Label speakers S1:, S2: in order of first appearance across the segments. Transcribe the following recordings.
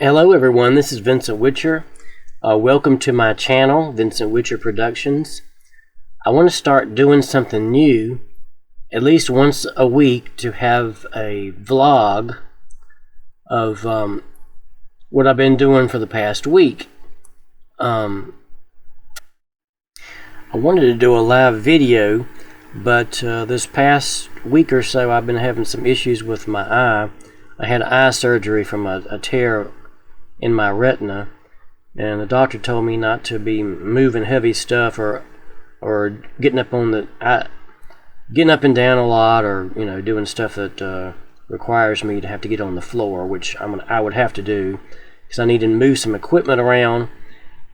S1: Hello everyone, this is Vincent Witcher. Welcome to my channel, Vincent Witcher Productions. I want to start doing something new, at least once a week, to have a vlog of what I've been doing for the past week. I wanted to do a live video, but this past week or so I've been having some issues with my eye. I had eye surgery from a tear in my retina, and the doctor told me not to be moving heavy stuff or getting up and down a lot, or doing stuff that requires me to have to get on the floor, which I would have to do because I need to move some equipment around,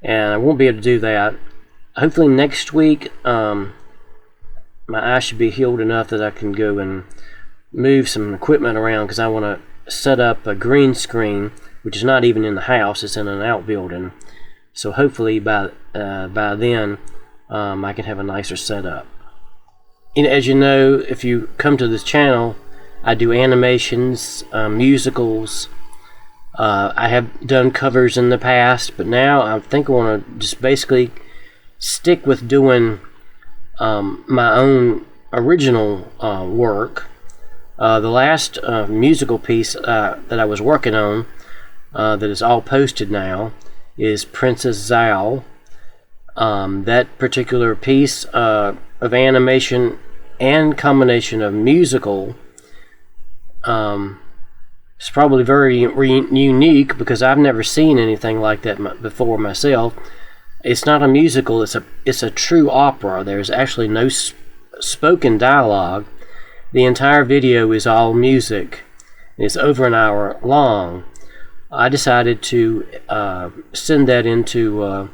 S1: and I won't be able to do that. Hopefully next week my eye should be healed enough that I can go and move some equipment around, because I want to set up a green screen, which is not even in the house, it's in an outbuilding. So hopefully by then I can have a nicer setup. As you know, if you come to this channel, I do animations, musicals. I have done covers in the past, but now I think I want to just basically stick with doing my own original work. The last musical piece that I was working on, that is all posted now, is Princess Zal. That particular piece of animation and combination of musical is probably very unique, because I've never seen anything like that before myself. It's not a musical, it's a true opera. There's actually no spoken dialogue. The entire video is all music. It's over an hour long. I decided to send that into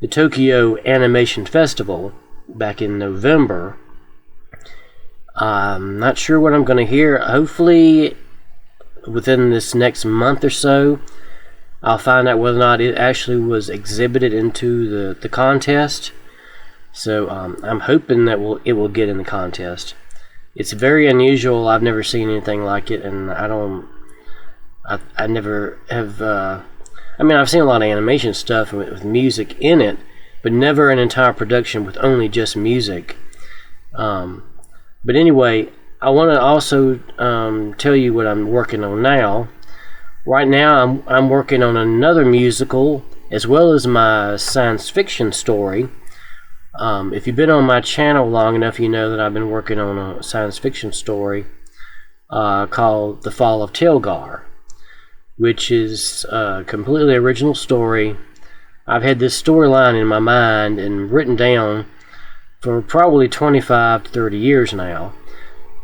S1: the Tokyo Animation Festival back in November. I'm not sure what I'm going to hear. Hopefully within this next month or so I'll find out whether or not it actually was exhibited into the contest. So I'm hoping that it will get in the contest. It's very unusual. I've never seen anything like it, and I never have. I've seen a lot of animation stuff with music in it, but never an entire production with only just music. But anyway, I want to also tell you what I'm working on now. Right now, I'm working on another musical as well as my science fiction story. If you've been on my channel long enough, you know that I've been working on a science fiction story called The Fall of Telgar, which is a completely original story. I've had this storyline in my mind and written down for probably 25 to 30 years now,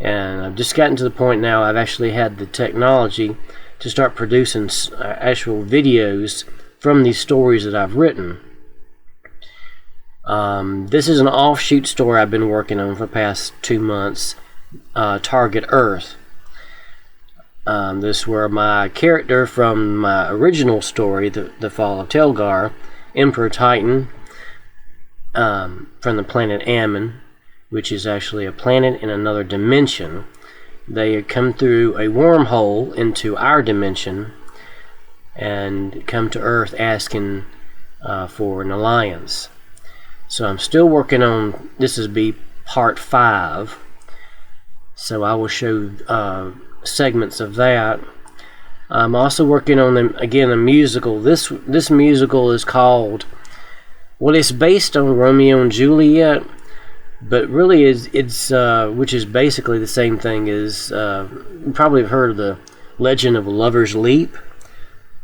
S1: and I've just gotten to the point now I've actually had the technology to start producing actual videos from these stories that I've written. This is an offshoot story I've been working on for the past 2 months, Target Earth. This is where my character from my original story, The Fall of Telgar, Emperor Titan, from the planet Ammon, which is actually a planet in another dimension. They come through a wormhole into our dimension and come to Earth asking for an alliance. So I'm still working on, this is be part 5, so I will show segments of that. I'm also working on, again, a musical. This musical is called, well, it's based on Romeo and Juliet, but really it's which is basically the same thing as, you probably have heard of the Legend of Lover's Leap,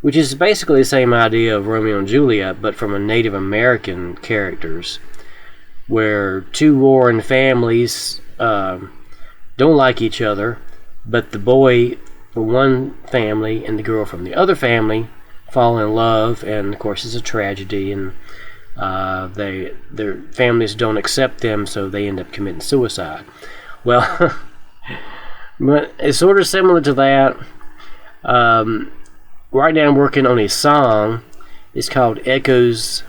S1: which is basically the same idea of Romeo and Juliet, but from a Native American characters, where two warring families don't like each other, but the boy from one family and the girl from the other family fall in love, and of course it's a tragedy, and their families don't accept them, so they end up committing suicide. Well, but it's sort of similar to that. Right now I'm working on a song. It's called Echoes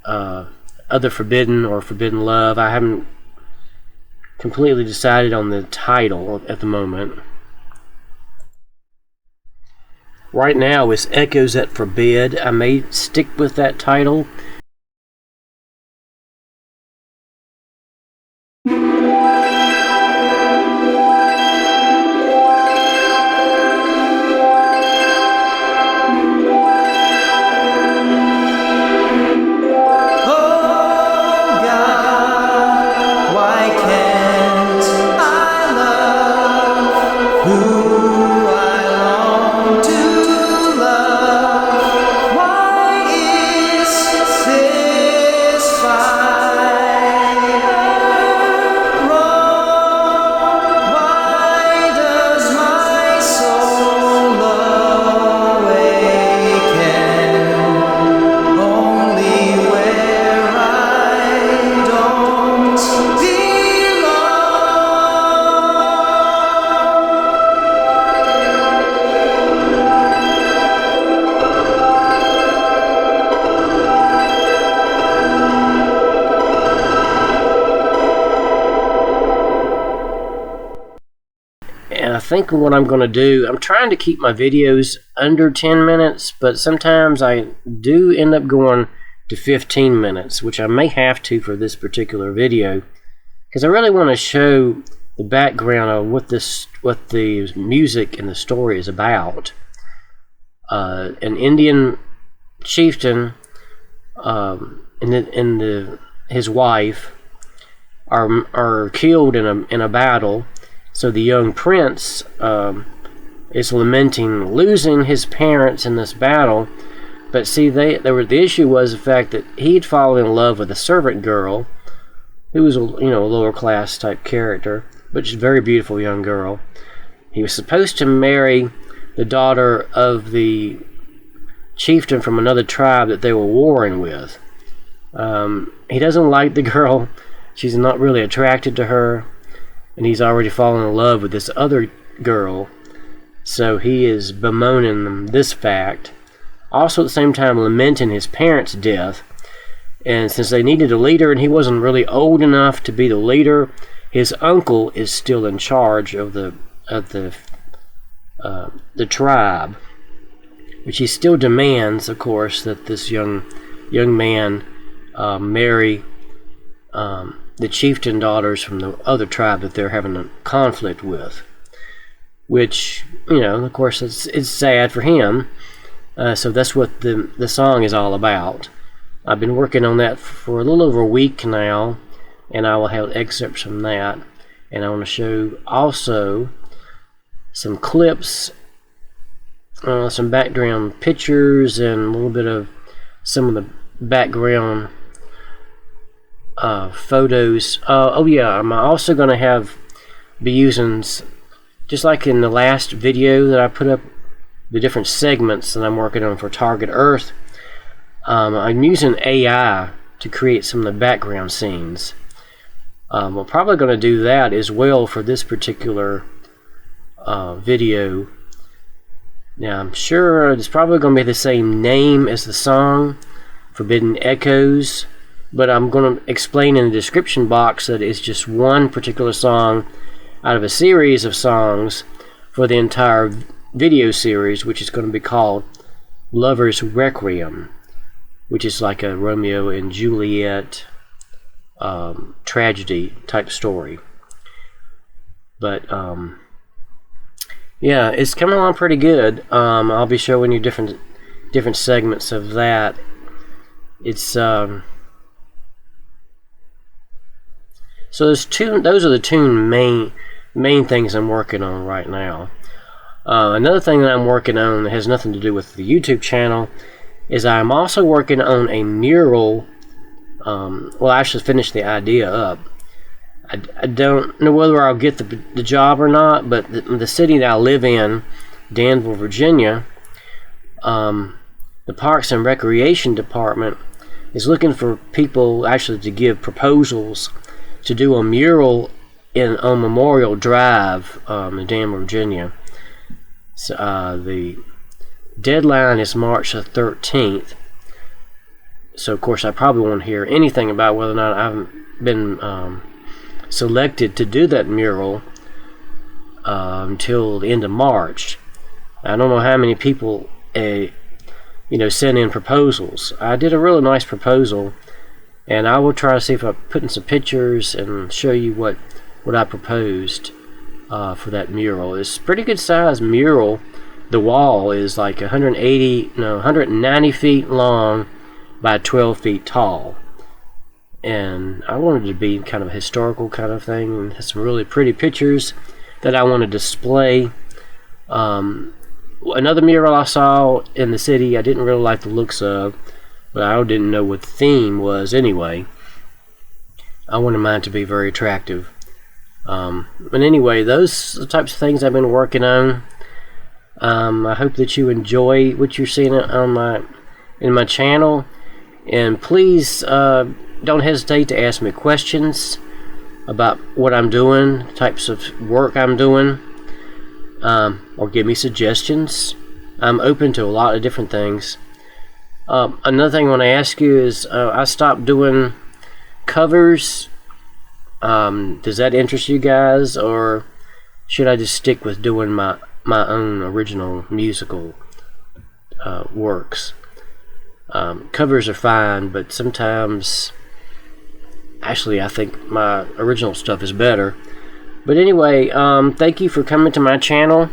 S1: of the Forbidden, or Forbidden Love. I haven't completely decided on the title at the moment. right now is Echoes That Forbid. I may stick with that title. And I think what I'm going to do, I'm trying to keep my videos under 10 minutes, but sometimes I do end up going to 15 minutes, which I may have to for this particular video, because I really want to show the background of what the music and the story is about. An Indian chieftain and his wife are killed in a battle. So the young prince is lamenting losing his parents in this battle. But see, the issue was the fact that he'd fallen in love with a servant girl who was a lower class type character, but she's a very beautiful young girl. He was supposed to marry the daughter of the chieftain from another tribe that they were warring with. He doesn't like the girl. She's not really attracted to her. And he's already fallen in love with this other girl, so he is bemoaning this fact. Also at the same time lamenting his parents' death, and since they needed a leader and he wasn't really old enough to be the leader, his uncle is still in charge of the tribe, which he still demands, of course, that this young man marry the chieftain daughters from the other tribe that they're having a conflict with, which, of course, it's sad for him. So that's what the song is all about. I've been working on that for a little over a week now, and I will have excerpts from that. And I want to show also some clips, some background pictures, and a little bit of some of the background photos. I'm also going to be using, just like in the last video that I put up, the different segments that I'm working on for Target Earth. I'm using AI to create some of the background scenes. We're probably going to do that as well for this particular video. Now I'm sure it's probably going to be the same name as the song, Forbidden Echoes, but I'm going to explain in the description box that it's just one particular song out of a series of songs for the entire video series, which is going to be called Lover's Requiem, which is like a Romeo and Juliet tragedy type story. But yeah, it's coming along pretty good. I'll be showing you different segments of that. It's so those are the two main things I'm working on right now. Another thing that I'm working on that has nothing to do with the YouTube channel is I'm also working on a mural. Well, I actually finished the idea up. I don't know whether I'll get the job or not, but the city that I live in, Danville, Virginia, the Parks and Recreation Department is looking for people actually to give proposals to do a mural on Memorial Drive in Danville, Virginia. So, the deadline is March the 13th. So, of course, I probably won't hear anything about whether or not I've been selected to do that mural until the end of March. I don't know how many people send in proposals. I did a really nice proposal, and I will try to see if I put in some pictures and show you what I proposed for that mural. It's a pretty good size mural. The wall is like 190 feet long by 12 feet tall. And I wanted it to be kind of a historical kind of thing, and has some really pretty pictures that I want to display. Another mural I saw in the city I didn't really like the looks of, but I didn't know what the theme was anyway. I wanted mine to be very attractive. But anyway, those are the types of things I've been working on. I hope that you enjoy what you're seeing in my channel, and please don't hesitate to ask me questions about what I'm doing, types of work I'm doing, or give me suggestions. I'm open to a lot of different things. Another thing I want to ask you is, I stopped doing covers. Does that interest you guys, or should I just stick with doing my own original musical works? Covers are fine, but sometimes, actually, I think my original stuff is better. But anyway, thank you for coming to my channel,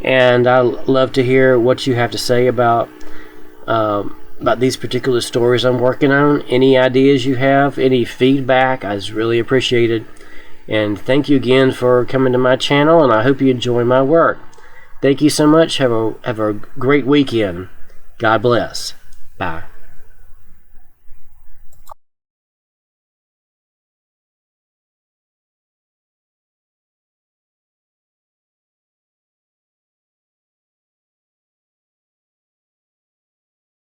S1: and I love to hear what you have to say about these particular stories I'm working on. Any ideas you have, any feedback, is really appreciated. And thank you again for coming to my channel, and I hope you enjoy my work. Thank you so much. Have a great weekend. God bless. Bye.